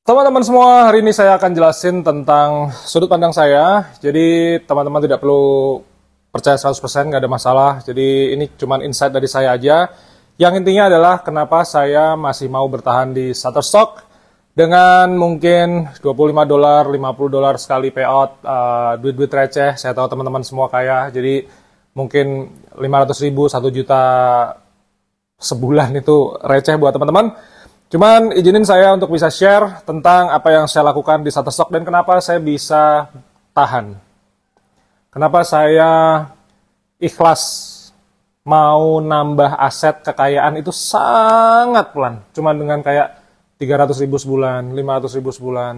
Teman-teman semua, hari ini saya akan jelasin tentang sudut pandang saya. Jadi teman-teman tidak perlu percaya 100%, nggak ada masalah. Jadi ini cuma insight dari saya aja. Yang intinya adalah kenapa saya masih mau bertahan di Shutterstock dengan mungkin $25, $50 sekali payout, duit-duit receh. Saya tahu teman-teman semua kaya, jadi mungkin 500.000, 1 juta sebulan itu receh buat teman-teman. Cuman izinin saya untuk bisa share tentang apa yang saya lakukan di Shutterstock dan kenapa saya bisa tahan. Kenapa saya ikhlas mau nambah aset kekayaan itu sangat pelan. Cuman dengan kayak 300.000 sebulan, 500.000 sebulan,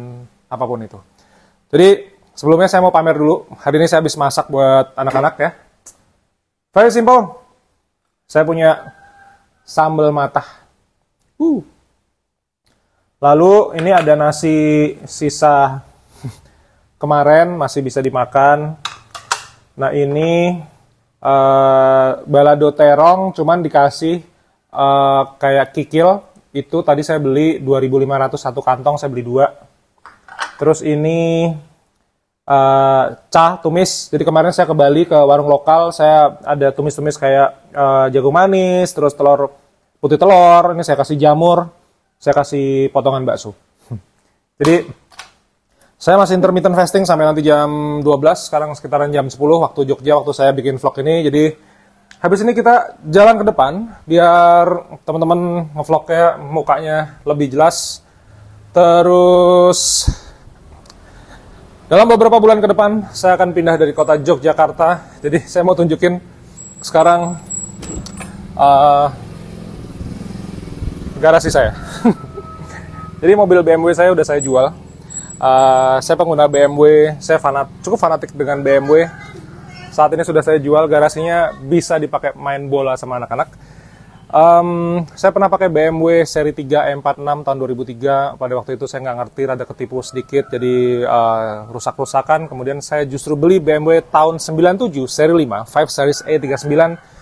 apapun itu. Jadi sebelumnya saya mau pamer dulu. Hari ini saya habis masak buat anak-anak ya. Very simple. Saya punya sambal matah. Lalu ini ada nasi sisa kemarin, masih bisa dimakan. Nah ini balado terong, cuman dikasih kayak kikil. Itu tadi saya beli 2.500 satu kantong, saya beli 2. Terus ini cah tumis. Jadi kemarin saya ke Bali ke warung lokal, saya ada tumis-tumis kayak jagung manis, terus telur putih telur. Ini saya kasih jamur. Saya kasih potongan bakso. Jadi, saya masih intermittent fasting sampai nanti jam 12, sekarang sekitaran jam 10 waktu Jogja, waktu saya bikin vlog ini. Jadi, habis ini kita jalan ke depan, biar teman-teman ngevlognya mukanya lebih jelas. Terus, dalam beberapa bulan ke depan, saya akan pindah dari kota Yogyakarta. Jadi, saya mau tunjukin sekarang garasi saya. Jadi mobil BMW saya udah saya jual. Saya pengguna BMW, saya cukup fanatik dengan BMW. Saat ini sudah saya jual, garasinya bisa dipakai main bola sama anak-anak. Saya pernah pakai BMW seri 3 E46 tahun 2003. Pada waktu itu saya nggak ngerti, rada ketipu sedikit, jadi rusak-rusakan. Kemudian saya justru beli BMW tahun 97 seri 5 Series A39.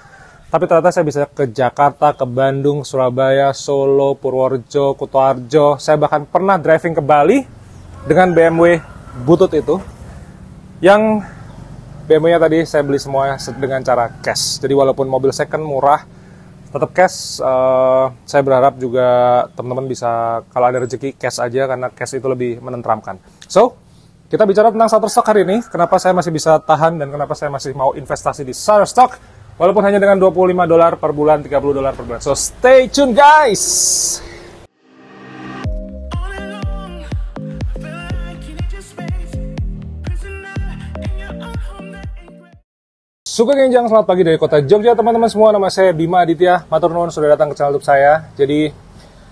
Tapi ternyata saya bisa ke Jakarta, ke Bandung, Surabaya, Solo, Purworejo, Kutoarjo. Saya bahkan pernah driving ke Bali dengan BMW butut itu. Yang BMW-nya tadi saya beli semuanya dengan cara cash. Jadi walaupun mobil second murah, tetap cash. Saya berharap juga teman-teman bisa, kalau ada rezeki, cash aja, karena cash itu lebih menenteramkan. So, kita bicara tentang Shutterstock hari ini. Kenapa saya masih bisa tahan dan kenapa saya masih mau investasi di Shutterstock. Walaupun hanya dengan $25 per bulan, $30 per bulan. So, stay tune guys! Sugeng Enjang, selamat pagi dari kota Jogja teman-teman semua. Nama saya Bima Aditya. Matur nuwun sudah datang ke channel YouTube saya. Jadi,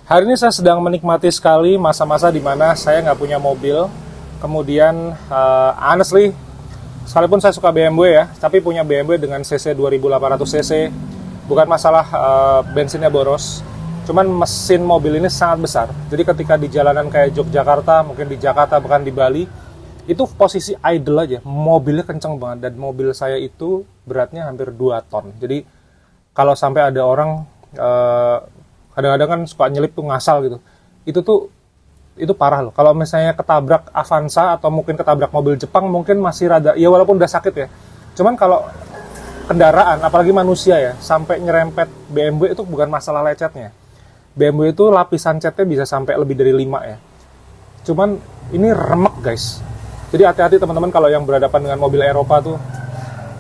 hari ini saya sedang menikmati sekali masa-masa di mana saya nggak punya mobil. Kemudian, honestly, sekalipun saya suka BMW ya, tapi punya BMW dengan cc 2800 cc, bukan masalah bensinnya boros, cuman mesin mobil ini sangat besar. Jadi ketika di jalanan kayak Yogyakarta, mungkin di Jakarta, bahkan di Bali, itu posisi idle aja, mobilnya kenceng banget, dan mobil saya itu beratnya hampir 2 ton. Jadi kalau sampai ada orang, kadang-kadang kan suka nyelip tuh ngasal gitu, itu parah loh. Kalau misalnya ketabrak Avanza atau mungkin ketabrak mobil Jepang mungkin masih rada, ya walaupun udah sakit ya. Cuman kalau kendaraan, apalagi manusia ya, sampai nyerempet BMW itu bukan masalah lecetnya. BMW itu lapisan catnya bisa sampai lebih dari 5 ya. Cuman ini remek guys. Jadi hati-hati teman-teman kalau yang berhadapan dengan mobil Eropa tuh,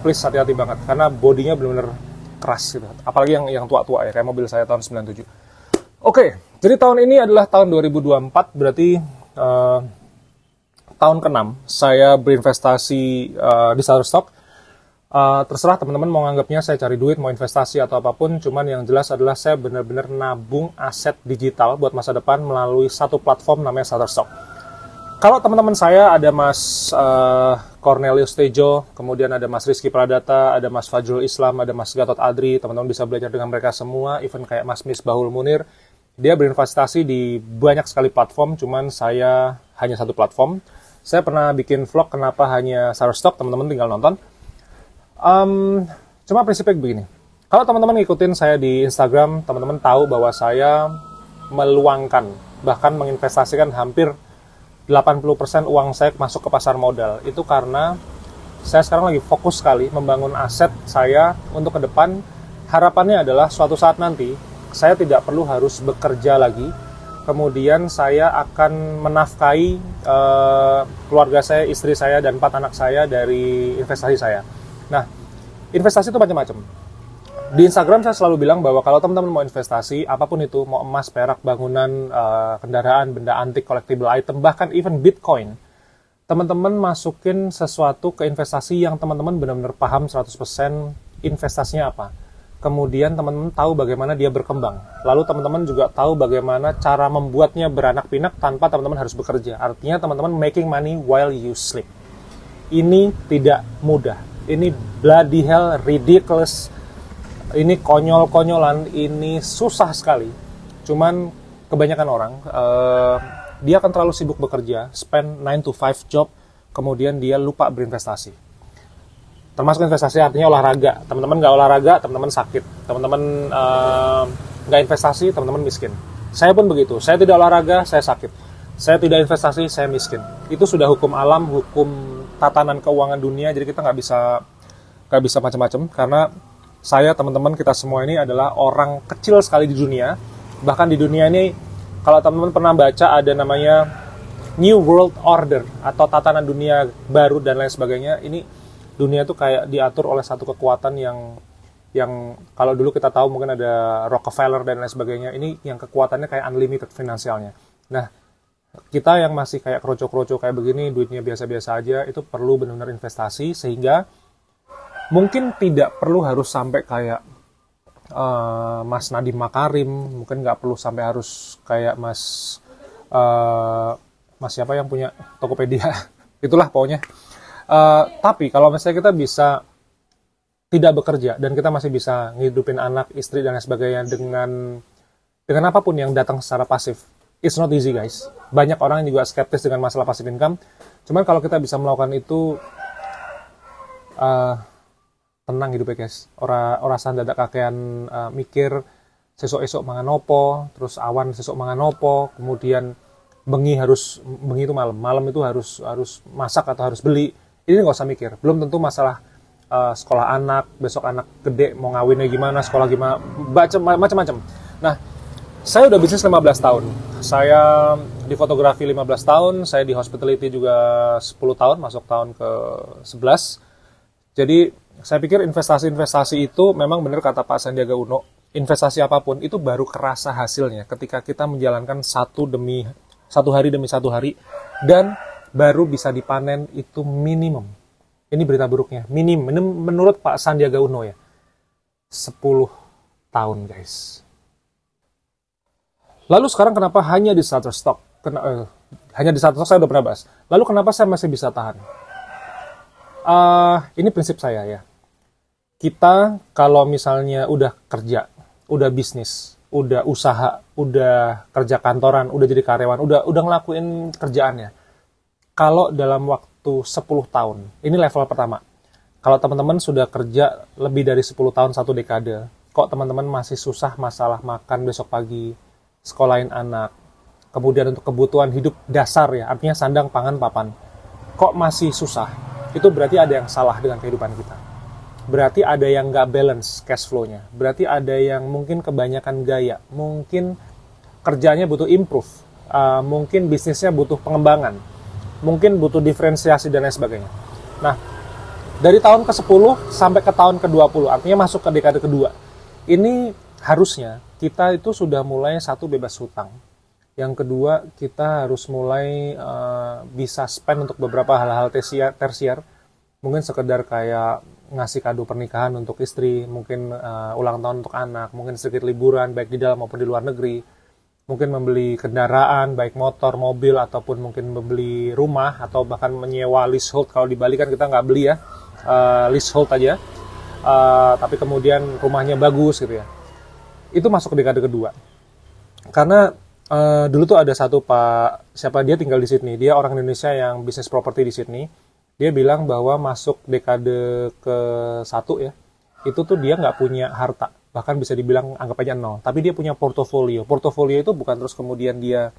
please hati-hati banget. Karena bodinya benar-benar keras gitu. Apalagi yang tua-tua ya, kayak mobil saya tahun 97. Oke, jadi tahun ini adalah tahun 2024, berarti tahun ke-6 saya berinvestasi di Shutterstock. Terserah teman-teman mau nganggapnya saya cari duit, mau investasi atau apapun, cuman yang jelas adalah saya benar-benar nabung aset digital buat masa depan melalui satu platform namanya Shutterstock. Kalau teman-teman saya ada Mas Cornelius Tejo, kemudian ada Mas Rizky Pradata, ada Mas Fajrul Islam, ada Mas Gatot Adri, teman-teman bisa belajar dengan mereka semua, even kayak Mas Misbahul Munir. Dia berinvestasi di banyak sekali platform, cuman saya hanya satu platform. Saya pernah bikin vlog kenapa hanya Shutterstock, teman-teman tinggal nonton. Cuma prinsipnya begini, kalau teman-teman ngikutin saya di Instagram, teman-teman tahu bahwa saya meluangkan bahkan menginvestasikan hampir 80% uang saya masuk ke pasar modal. Itu karena saya sekarang lagi fokus sekali membangun aset saya untuk ke depan. Harapannya adalah suatu saat nanti saya tidak perlu harus bekerja lagi. Kemudian saya akan menafkahi keluarga saya, istri saya, dan 4 anak saya dari investasi saya. Nah, investasi itu macam-macam. Di Instagram saya selalu bilang bahwa kalau teman-teman mau investasi, apapun itu, mau emas, perak, bangunan, kendaraan, benda antik, collectible item, bahkan even Bitcoin, teman-teman masukin sesuatu ke investasi yang teman-teman benar-benar paham 100% investasinya apa. Kemudian teman-teman tahu bagaimana dia berkembang. Lalu teman-teman juga tahu bagaimana cara membuatnya beranak pinak tanpa teman-teman harus bekerja. Artinya teman-teman making money while you sleep. Ini tidak mudah. Ini bloody hell, ridiculous. Ini konyol-konyolan, ini susah sekali. Cuman kebanyakan orang, dia akan terlalu sibuk bekerja, spend 9 to 5 job, kemudian dia lupa berinvestasi. Termasuk investasi artinya olahraga. Teman-teman nggak olahraga, teman-teman sakit. Teman-teman nggak investasi, teman-teman miskin. Saya pun begitu. Saya tidak olahraga, saya sakit. Saya tidak investasi, saya miskin. Itu sudah hukum alam, hukum tatanan keuangan dunia. Jadi kita nggak bisa macam-macam. Karena saya, teman-teman, kita semua ini adalah orang kecil sekali di dunia. Bahkan di dunia ini, kalau teman-teman pernah baca ada namanya New World Order atau tatanan dunia baru dan lain sebagainya. Ini dunia itu kayak diatur oleh satu kekuatan yang kalau dulu kita tahu mungkin ada Rockefeller dan lain sebagainya. Ini yang kekuatannya kayak unlimited finansialnya. Nah, kita yang masih kayak kroco-kroco kayak begini, duitnya biasa-biasa aja, itu perlu benar-benar investasi sehingga mungkin tidak perlu harus sampai kayak Mas Nadiem Makarim, mungkin nggak perlu sampai harus kayak Mas siapa yang punya Tokopedia, itulah pokoknya. Tapi kalau misalnya kita bisa tidak bekerja dan kita masih bisa ngidupin anak, istri dan lain sebagainya dengan apapun yang datang secara pasif, it's not easy guys. Banyak orang yang juga skeptis dengan masalah passive income. Cuman kalau kita bisa melakukan itu, tenang hidupnya guys. Ora dadak kakean mikir sesuk-esuk mangan opo, terus awan sesuk mangan opo, kemudian bengi itu malam itu harus masak atau harus beli. Ini nggak usah mikir. Belum tentu masalah sekolah anak, besok anak gede mau ngawinnya gimana, sekolah gimana, macam-macam. Nah, saya udah bisnis 15 tahun. Saya di fotografi 15 tahun, saya di hospitality juga 10 tahun, masuk tahun ke 11. Jadi, saya pikir investasi-investasi itu memang benar kata Pak Sandiaga Uno, investasi apapun itu baru kerasa hasilnya ketika kita menjalankan satu hari demi satu hari, dan baru bisa dipanen itu minimum. Ini berita buruknya, menurut Pak Sandiaga Uno ya, 10 tahun guys. Lalu sekarang kenapa hanya di Shutterstock? Hanya di Shutterstock saya udah pernah bahas. Lalu kenapa saya masih bisa tahan? Ini prinsip saya ya. Kita kalau misalnya udah kerja, udah bisnis, udah usaha, udah kerja kantoran, udah jadi karyawan, udah ngelakuin kerjaannya. Kalau dalam waktu 10 tahun, ini level pertama. Kalau teman-teman sudah kerja lebih dari 10 tahun, 1 dekade, kok teman-teman masih susah masalah makan besok pagi, sekolahin anak, kemudian untuk kebutuhan hidup dasar ya, artinya sandang, pangan, papan, kok masih susah, itu berarti ada yang salah dengan kehidupan kita. Berarti ada yang nggak balance cash flow-nya. Berarti ada yang mungkin kebanyakan gaya, mungkin kerjanya butuh improve, mungkin bisnisnya butuh pengembangan, mungkin butuh diferensiasi dan lain sebagainya. Nah, dari tahun ke-10 sampai ke tahun ke-20, artinya masuk ke dekade kedua, ini harusnya kita itu sudah mulai satu bebas hutang. Yang kedua, kita harus mulai bisa spend untuk beberapa hal-hal tersier. Mungkin sekedar kayak ngasih kado pernikahan untuk istri, mungkin ulang tahun untuk anak, mungkin sedikit liburan baik di dalam maupun di luar negeri. Mungkin membeli kendaraan, baik motor, mobil, ataupun mungkin membeli rumah, atau bahkan menyewa leasehold. Kalau di Bali kan kita nggak beli ya, leasehold aja. Tapi kemudian rumahnya bagus gitu ya. Itu masuk ke dekade kedua. Karena dulu tuh ada satu Pak, siapa dia tinggal di Sydney. Dia orang Indonesia yang bisnis properti di Sydney. Dia bilang bahwa masuk dekade ke-1 ya, itu tuh dia nggak punya harta. Bahkan bisa dibilang anggap aja 0. Tapi dia punya portofolio. Portofolio itu bukan terus kemudian dia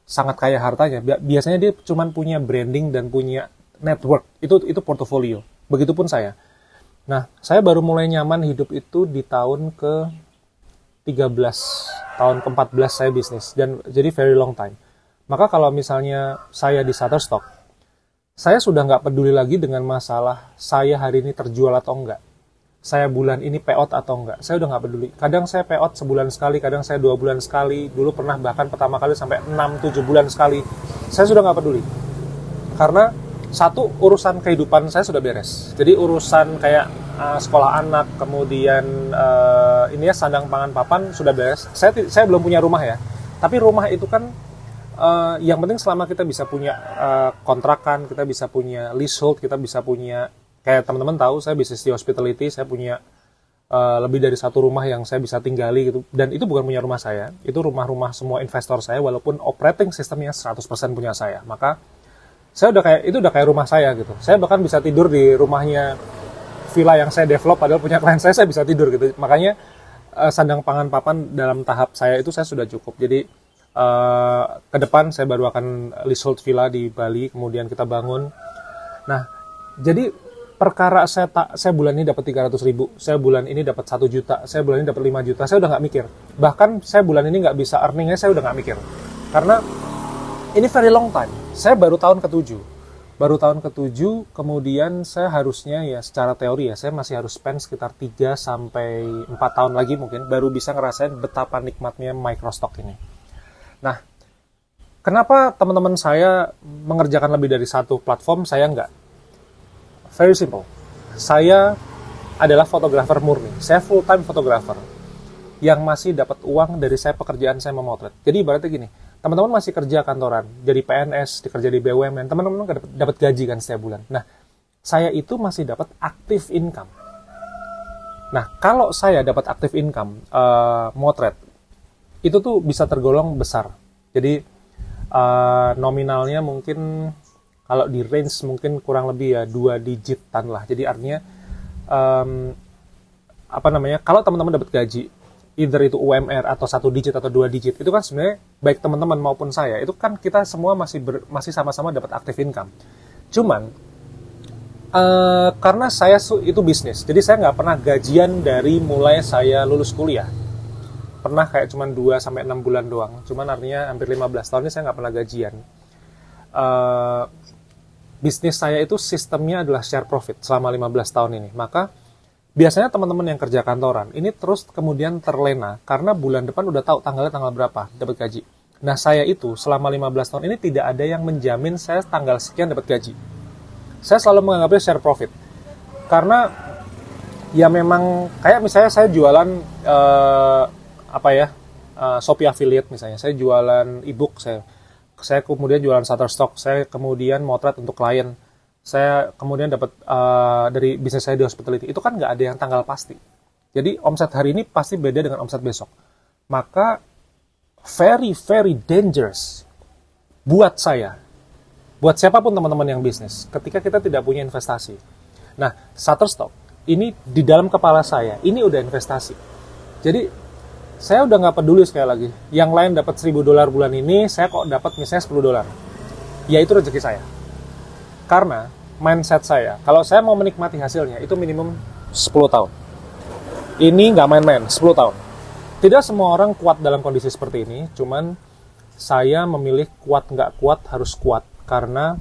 sangat kaya hartanya. Biasanya dia cuma punya branding dan punya network. Itu portofolio. Begitupun saya. Nah, saya baru mulai nyaman hidup itu di tahun ke-13, tahun ke-14 saya bisnis. Dan jadi very long time. Maka kalau misalnya saya di Shutterstock, saya sudah nggak peduli lagi dengan masalah saya hari ini terjual atau enggak. Saya bulan ini payout atau enggak. Saya udah nggak peduli. Kadang saya payout sebulan sekali, kadang saya 2 bulan sekali. Dulu pernah bahkan pertama kali sampai 6-7 bulan sekali. Saya sudah nggak peduli. Karena satu, urusan kehidupan saya sudah beres. Jadi urusan kayak sekolah anak, kemudian ini ya sandang pangan papan sudah beres. Saya belum punya rumah ya. Tapi rumah itu kan yang penting selama kita bisa punya kontrakan, kita bisa punya leasehold, kita bisa punya, kayak teman-teman tahu saya bisnis di hospitality, saya punya lebih dari satu rumah yang saya bisa tinggali gitu. Dan itu bukan punya rumah saya, itu rumah-rumah semua investor saya, walaupun operating sistemnya 100% punya saya. Maka saya itu udah kayak rumah saya gitu. Saya bahkan bisa tidur di rumahnya villa yang saya develop, padahal punya klien saya bisa tidur gitu. Makanya sandang pangan papan dalam tahap saya itu saya sudah cukup. Jadi ke depan saya baru akan leasehold villa di Bali, kemudian kita bangun. Nah, jadi perkara saya bulan ini dapat 300.000, saya bulan ini dapat 1 juta, saya bulan ini dapat 5 juta, saya udah nggak mikir. Bahkan saya bulan ini nggak bisa earningnya, saya udah nggak mikir. Karena ini very long time. Saya baru tahun ke-7. Kemudian saya harusnya ya secara teori ya, saya masih harus spend sekitar 3-4 tahun lagi mungkin, baru bisa ngerasain betapa nikmatnya microstock ini. Nah, kenapa teman-teman saya mengerjakan lebih dari satu platform, saya enggak? Very simple. Saya adalah fotografer murni. Saya full-time fotografer yang masih dapat uang dari pekerjaan saya memotret. Jadi ibaratnya gini, teman-teman masih kerja kantoran, jadi PNS, dikerja di BUMN, teman-teman dapat gaji kan setiap bulan. Nah, saya itu masih dapat active income. Nah, kalau saya dapat active income, motret, itu tuh bisa tergolong besar. Jadi nominalnya mungkin kalau di range mungkin kurang lebih ya 2 digitan lah. Jadi artinya kalau teman-teman dapat gaji, either itu UMR atau 1 digit atau 2 digit, itu kan sebenarnya baik teman-teman maupun saya, itu kan kita semua masih sama-sama dapat active income. Cuman karena saya itu bisnis, jadi saya nggak pernah gajian dari mulai saya lulus kuliah. Pernah kayak cuma 2-6 bulan doang. Cuman artinya hampir 15 tahun ini saya nggak pernah gajian. Bisnis saya itu sistemnya adalah share profit selama 15 tahun ini. Maka biasanya teman-teman yang kerja kantoran ini terus kemudian terlena karena bulan depan udah tahu tanggal berapa dapat gaji. Nah, saya itu selama 15 tahun ini tidak ada yang menjamin saya tanggal sekian dapat gaji. Saya selalu menganggapnya share profit. Karena ya memang kayak misalnya saya jualan Shopee affiliate misalnya, saya jualan ebook, saya kemudian jualan Shutterstock, saya kemudian motret untuk klien, saya kemudian dapat dari bisnis saya di hospitality, itu kan nggak ada yang tanggal pasti. Jadi omset hari ini pasti beda dengan omset besok. Maka very very dangerous buat saya, buat siapapun teman-teman yang bisnis, ketika kita tidak punya investasi. Nah, Shutterstock ini di dalam kepala saya, ini udah investasi. Jadi saya udah nggak peduli sekali lagi. Yang lain dapat $1.000 bulan ini, saya kok dapat misalnya $10. Ya itu rezeki saya. Karena mindset saya, kalau saya mau menikmati hasilnya, itu minimum 10 tahun. Ini nggak main-main, 10 tahun. Tidak semua orang kuat dalam kondisi seperti ini, cuman saya memilih kuat nggak kuat harus kuat. Karena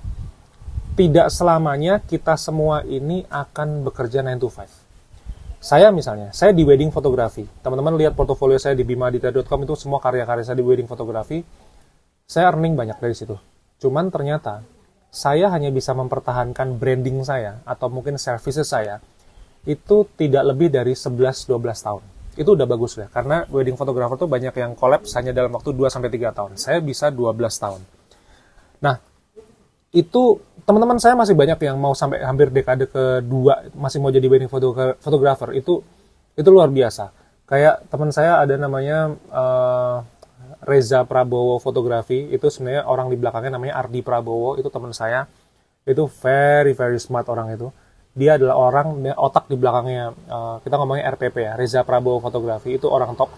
tidak selamanya kita semua ini akan bekerja 9 to 5. Saya misalnya, saya di wedding fotografi. Teman-teman lihat portofolio saya di bimadita.com, itu semua karya-karya saya di wedding fotografi. Saya earning banyak dari situ. Cuman ternyata, saya hanya bisa mempertahankan branding saya, atau mungkin services saya, itu tidak lebih dari 11-12 tahun. Itu udah bagus ya, karena wedding photographer tuh banyak yang collapse hanya dalam waktu 2-3 tahun. Saya bisa 12 tahun. Nah, itu teman-teman saya masih banyak yang mau sampai hampir dekade kedua masih mau jadi wedding photographer. Itu luar biasa. Kayak teman saya ada namanya Reza Prabowo Fotografi, itu sebenarnya orang di belakangnya namanya Ardi Prabowo, itu teman saya. Itu very very smart orang itu. Dia adalah otak di belakangnya, kita ngomongnya RPP ya, Reza Prabowo Fotografi, itu orang top.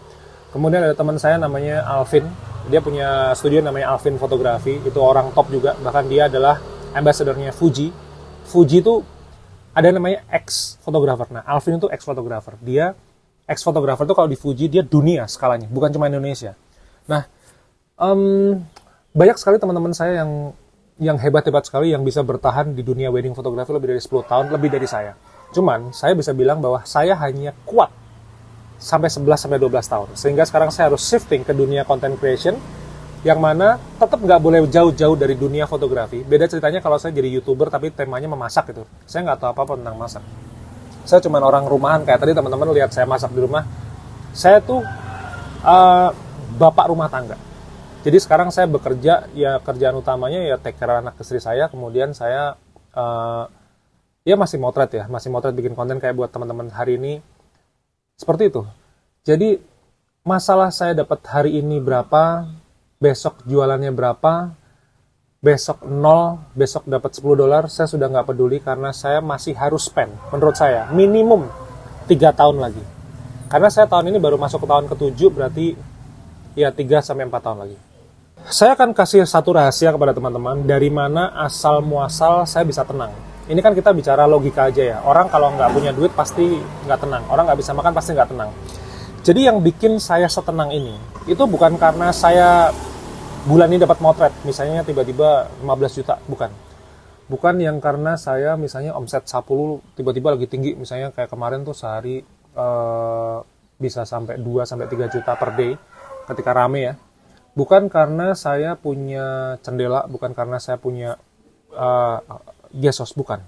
Kemudian ada teman saya namanya Alvin, Dia punya studio namanya Alvin Photography, itu orang top juga, bahkan dia adalah ambassador-nya Fuji. Fuji itu ada namanya ex-fotografer. Nah, Alvin itu ex-fotografer. Dia ex-fotografer itu kalau di Fuji dia dunia skalanya, bukan cuma Indonesia. Nah, banyak sekali teman-teman saya yang hebat-hebat sekali yang bisa bertahan di dunia wedding fotografi lebih dari 10 tahun, lebih dari saya. Cuman, saya bisa bilang bahwa saya hanya kuat sampai 11-12 tahun. Sehingga sekarang saya harus shifting ke dunia content creation, yang mana tetap nggak boleh jauh-jauh dari dunia fotografi. Beda ceritanya kalau saya jadi YouTuber tapi temanya memasak gitu. Saya nggak tahu apa-apa tentang masak. Saya cuma orang rumahan, kayak tadi teman-teman lihat saya masak di rumah. Saya tuh bapak rumah tangga. Jadi sekarang saya bekerja, ya kerjaan utamanya ya take care anak istri saya, kemudian saya ya masih motret bikin konten kayak buat teman-teman hari ini. Seperti itu. Jadi masalah saya dapat hari ini berapa, besok jualannya berapa, besok 0, besok dapat $10, saya sudah nggak peduli karena saya masih harus spend, menurut saya, minimum 3 tahun lagi. Karena saya tahun ini baru masuk ke tahun ke-7, berarti ya 3-4 tahun lagi. Saya akan kasih satu rahasia kepada teman-teman, dari mana asal muasal saya bisa tenang. Ini kan kita bicara logika aja ya. Orang kalau nggak punya duit pasti nggak tenang. Orang nggak bisa makan pasti nggak tenang. Jadi yang bikin saya setenang ini, itu bukan karena saya bulan ini dapat motret, misalnya tiba-tiba 15 juta, bukan. Bukan yang karena saya misalnya omset 10 tiba-tiba lagi tinggi, misalnya kayak kemarin tuh sehari bisa sampai 2-3 juta per day ketika rame ya. Bukan karena saya punya cendela, bukan karena saya punya gesos, bukan.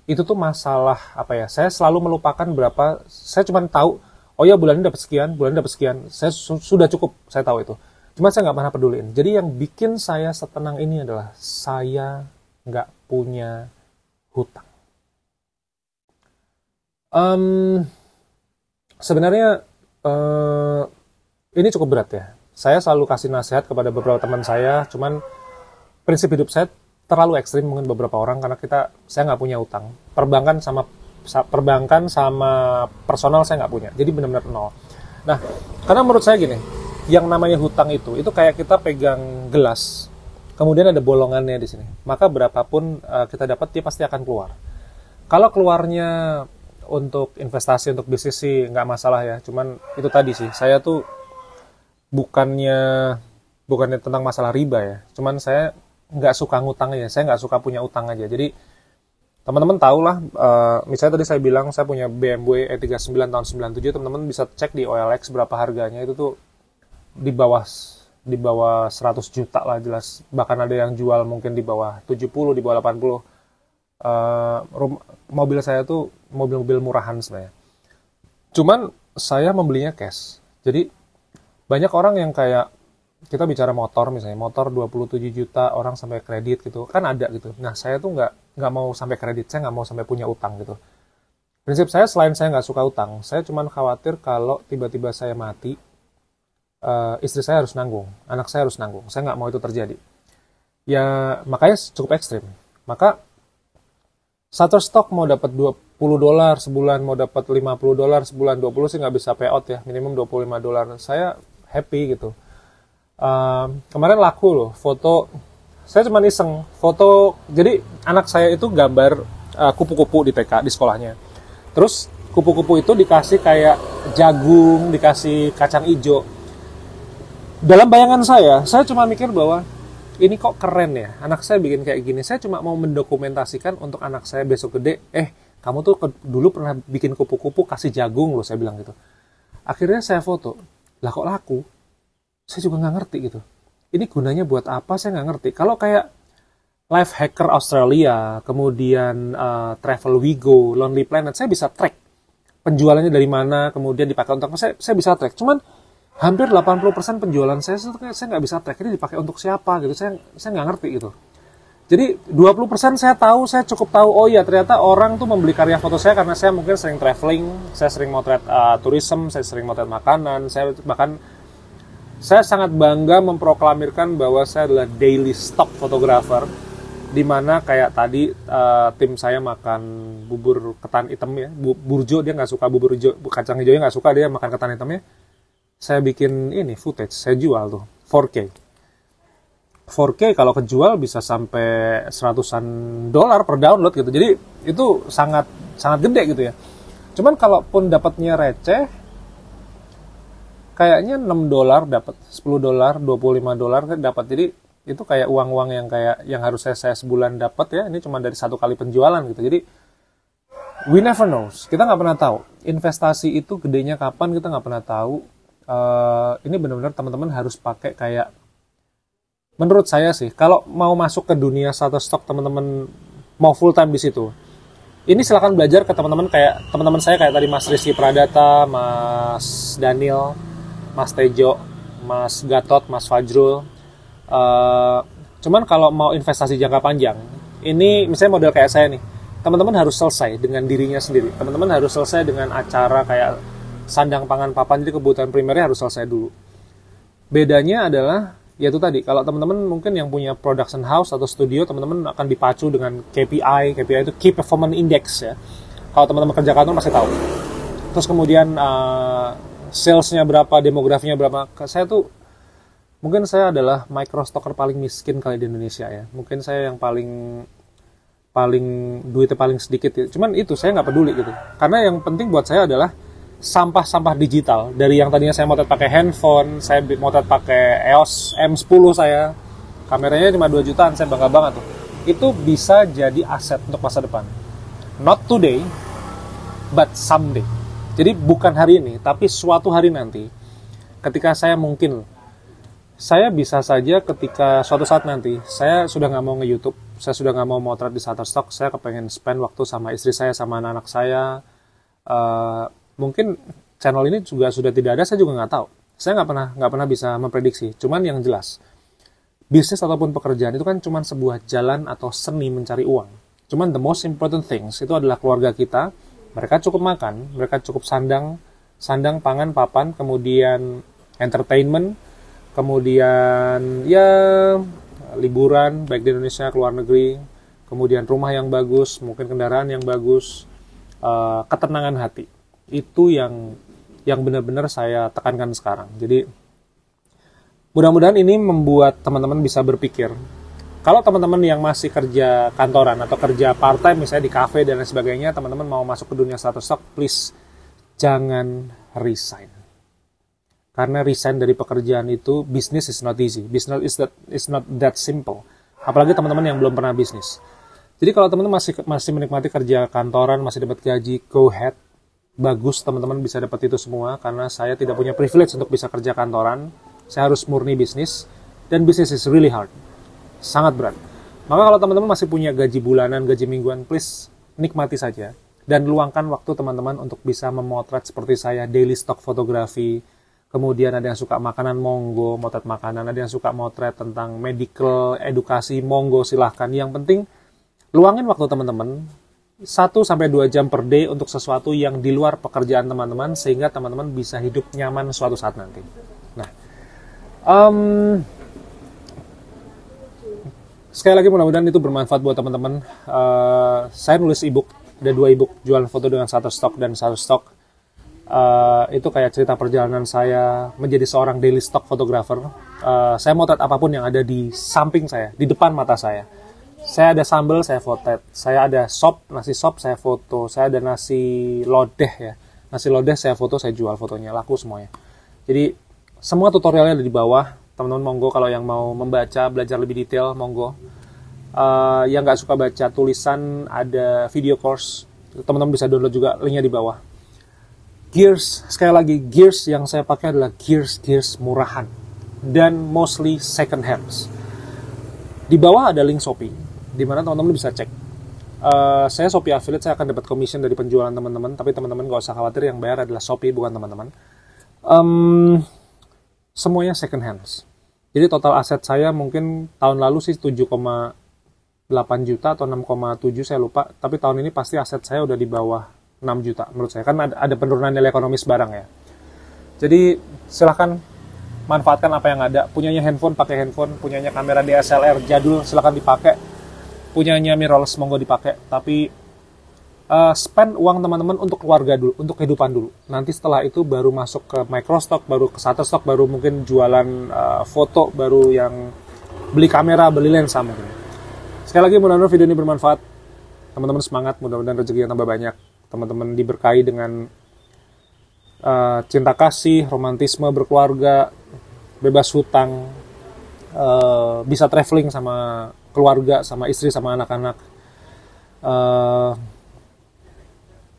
Itu tuh masalah apa ya? Saya selalu melupakan berapa. Saya cuma tahu, oh ya bulan ini dapat sekian, bulan ini dapat sekian. Saya sudah cukup, saya tahu itu. Cuma saya nggak pernah peduliin. Jadi yang bikin saya setenang ini adalah saya nggak punya hutang. Sebenarnya ini cukup berat ya. Saya selalu kasih nasihat kepada beberapa teman saya. Cuman prinsip hidup saya terlalu ekstrim mungkin beberapa orang karena saya nggak punya utang. Perbankan sama personal saya nggak punya. Jadi benar-benar nol. Nah, karena menurut saya gini, yang namanya hutang itu kayak kita pegang gelas, kemudian ada bolongannya di sini. Maka berapapun kita dapat dia pasti akan keluar. Kalau keluarnya untuk investasi, untuk bisnis sih nggak masalah ya. Cuman itu tadi sih, saya tuh bukannya tentang masalah riba ya. Cuman saya nggak suka ngutang aja, saya nggak suka punya utang aja. Jadi teman-teman tahu lah, misalnya tadi saya bilang saya punya BMW E39 tahun 97, teman-teman bisa cek di OLX berapa harganya, itu tuh di bawah 100 juta lah jelas. Bahkan ada yang jual mungkin di bawah 70, di bawah 80. Mobil saya tuh mobil-mobil murahan sebenarnya. Cuman saya membelinya cash. Jadi banyak orang yang kayak kita bicara motor misalnya, motor 27 juta orang sampai kredit gitu, kan ada gitu. Nah saya tuh nggak mau sampai kredit, saya nggak mau sampai punya utang gitu. Prinsip saya selain saya nggak suka utang, saya cuma khawatir kalau tiba-tiba saya mati, istri saya harus nanggung, anak saya harus nanggung. Saya nggak mau itu terjadi. Ya makanya cukup ekstrim. Maka Shutterstock mau dapat $20 sebulan, mau dapat $50 sebulan, 20 sih nggak bisa payout ya, minimum $25. Saya happy gitu. Kemarin laku loh foto, saya cuma iseng foto. Jadi anak saya itu gambar kupu-kupu di TK, di sekolahnya. Terus kupu-kupu itu dikasih kayak jagung, dikasih kacang hijau. Dalam bayangan saya cuma mikir bahwa ini kok keren ya, anak saya bikin kayak gini. Saya cuma mau mendokumentasikan untuk anak saya besok gede, kamu tuh dulu pernah bikin kupu-kupu kasih jagung loh, saya bilang gitu. Akhirnya saya foto, lah kok laku? Saya juga nggak ngerti gitu. Ini gunanya buat apa, saya nggak ngerti. Kalau kayak Life Hacker Australia, kemudian Travel Wigo, Lonely Planet, saya bisa track penjualannya dari mana, kemudian dipakai untuk apa, saya bisa track. Cuman hampir 80% penjualan saya nggak bisa track. Ini dipakai untuk siapa gitu, saya nggak ngerti gitu. Jadi 20% saya tahu, saya cukup tahu, oh iya ternyata orang tuh membeli karya foto saya karena saya mungkin sering traveling, saya sering motret tourism, saya sering motret makanan, saya sangat bangga memproklamirkan bahwa saya adalah daily stock photographer, di mana kayak tadi tim saya makan bubur ketan hitam ya, burjo, dia nggak suka bubur hijau, kacang hijaunya nggak suka, dia makan ketan hitamnya. Saya bikin ini footage, saya jual tuh 4K. 4K kalau kejual bisa sampai seratusan dolar per download gitu. Jadi itu sangat gede gitu ya. Cuman kalaupun dapatnya receh, kayaknya 6 dolar dapat, 10 dolar, 25 dolar dapat. Jadi itu kayak uang-uang yang harus saya sebulan dapat ya. Ini cuma dari satu kali penjualan gitu. Jadi we never knows. Kita nggak pernah tahu. Investasi itu gedenya kapan kita nggak pernah tahu. Ini benar-benar teman-teman harus pakai kayak, menurut saya sih, kalau mau masuk ke dunia Shutterstock, teman-teman mau full time di situ, ini silakan belajar ke teman-teman kayak teman-teman saya kayak tadi Mas Rizky Pradata, Mas Daniel, Mas Tejo, Mas Gatot, Mas Fajrul. Cuman kalau mau investasi jangka panjang, ini misalnya model kayak saya nih, teman-teman harus selesai dengan dirinya sendiri. Teman-teman harus selesai dengan acara kayak sandang pangan papan, jadi kebutuhan primernya harus selesai dulu. Bedanya adalah, yaitu tadi, kalau teman-teman mungkin yang punya production house atau studio, teman-teman akan dipacu dengan KPI itu Key Performance Index ya. Kalau teman-teman kerja kantor pasti tahu. Terus kemudian salesnya berapa, demografinya berapa. Mungkin saya adalah micro stocker paling miskin kali di Indonesia ya. Mungkin saya yang paling duitnya paling sedikit ya. Cuman itu saya nggak peduli gitu. Karena yang penting buat saya adalah sampah-sampah digital. Dari yang tadinya saya motret pakai handphone, saya motret pakai EOS M10 saya, kameranya cuma 2 jutaan, saya bangga banget tuh. Itu bisa jadi aset untuk masa depan. Not today, but someday. Jadi bukan hari ini, tapi suatu hari nanti, ketika saya bisa saja ketika suatu saat nanti, saya sudah nggak mau nge-YouTube, saya sudah nggak mau motret di Shutterstock, saya kepengen spend waktu sama istri saya, sama anak-anak saya. Mungkin channel ini juga sudah tidak ada, saya juga nggak tahu. Saya nggak pernah bisa memprediksi. Cuman yang jelas, bisnis ataupun pekerjaan itu kan cuma sebuah jalan atau seni mencari uang. Cuman the most important things itu adalah keluarga kita. Mereka cukup makan, mereka cukup sandang, pangan, papan, kemudian entertainment, kemudian ya liburan baik di Indonesia, ke luar negeri, kemudian rumah yang bagus, mungkin kendaraan yang bagus, ketenangan hati. Itu yang benar-benar saya tekankan sekarang. Jadi mudah-mudahan ini membuat teman-teman bisa berpikir. Kalau teman-teman yang masih kerja kantoran atau kerja part-time misalnya di cafe dan lain sebagainya, teman-teman mau masuk ke dunia Shutterstock, please jangan resign. Karena resign dari pekerjaan itu, business is not easy. Business is not that simple. Apalagi teman-teman yang belum pernah bisnis. Jadi kalau teman-teman masih menikmati kerja kantoran, masih dapat gaji, go ahead. Bagus teman-teman bisa dapat itu semua, karena saya tidak punya privilege untuk bisa kerja kantoran. Saya harus murni bisnis, dan bisnis is really hard, sangat berat. Maka kalau teman-teman masih punya gaji bulanan, gaji mingguan, please nikmati saja dan luangkan waktu teman-teman untuk bisa memotret seperti saya, daily stock fotografi. Kemudian ada yang suka makanan, monggo motret makanan. Ada yang suka motret tentang medical, edukasi, monggo silahkan. Yang penting luangin waktu teman-teman 1-2 jam per day untuk sesuatu yang di luar pekerjaan teman-teman, sehingga teman-teman bisa hidup nyaman suatu saat nanti. Nah, sekali lagi mudah-mudahan itu bermanfaat buat teman-teman. Saya nulis ebook, ada 2 ebook, jualan foto dengan Shutterstock dan Shutterstock. Itu kayak cerita perjalanan saya menjadi seorang daily stock photographer. Saya motret apapun yang ada di samping saya, di depan mata saya. Saya ada sambal, saya foto. Saya ada nasi sop, saya foto. Saya ada nasi lodeh ya. Nasi lodeh saya foto, saya jual fotonya, laku semuanya. Jadi semua tutorialnya ada di bawah. Teman-teman monggo kalau yang mau membaca, belajar lebih detail, monggo. Yang nggak suka baca tulisan, ada video course. Teman-teman bisa download juga, linknya di bawah. Gears, sekali lagi, gears yang saya pakai adalah gears murahan. Dan mostly second hands. Di bawah ada link Shopee, di mana teman-teman bisa cek. Saya Shopee affiliate, saya akan dapat commission dari penjualan teman-teman, tapi teman-teman gak usah khawatir, yang bayar adalah Shopee, bukan teman-teman. Semuanya second hands. Jadi total aset saya mungkin tahun lalu sih 7,8 juta atau 6,7, saya lupa. Tapi tahun ini pasti aset saya udah di bawah 6 juta menurut saya. Kan ada penurunan nilai ekonomis barang ya. Jadi silahkan manfaatkan apa yang ada. Punyanya handphone, pakai handphone. Punyanya kamera DSLR jadul, silahkan dipakai. Punyanya mirrorless, monggo dipakai. Tapi spend uang teman-teman untuk keluarga dulu, untuk kehidupan dulu. Nanti setelah itu baru masuk ke microstock, baru ke Shutterstock, baru mungkin jualan foto, baru yang beli kamera, beli lensa mungkin. Sekali lagi mudah-mudahan video ini bermanfaat. Teman-teman semangat, mudah-mudahan rezeki yang tambah banyak. Teman-teman diberkahi dengan cinta kasih, romantisme berkeluarga, bebas hutang, bisa traveling sama keluarga, sama istri, sama anak-anak.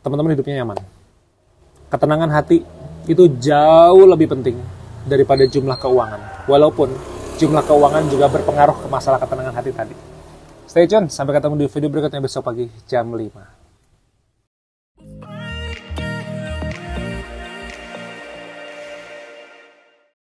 Teman-teman hidupnya nyaman. Ketenangan hati itu jauh lebih penting daripada jumlah keuangan. Walaupun jumlah keuangan juga berpengaruh ke masalah ketenangan hati tadi. Stay tune, sampai ketemu di video berikutnya besok pagi jam 5.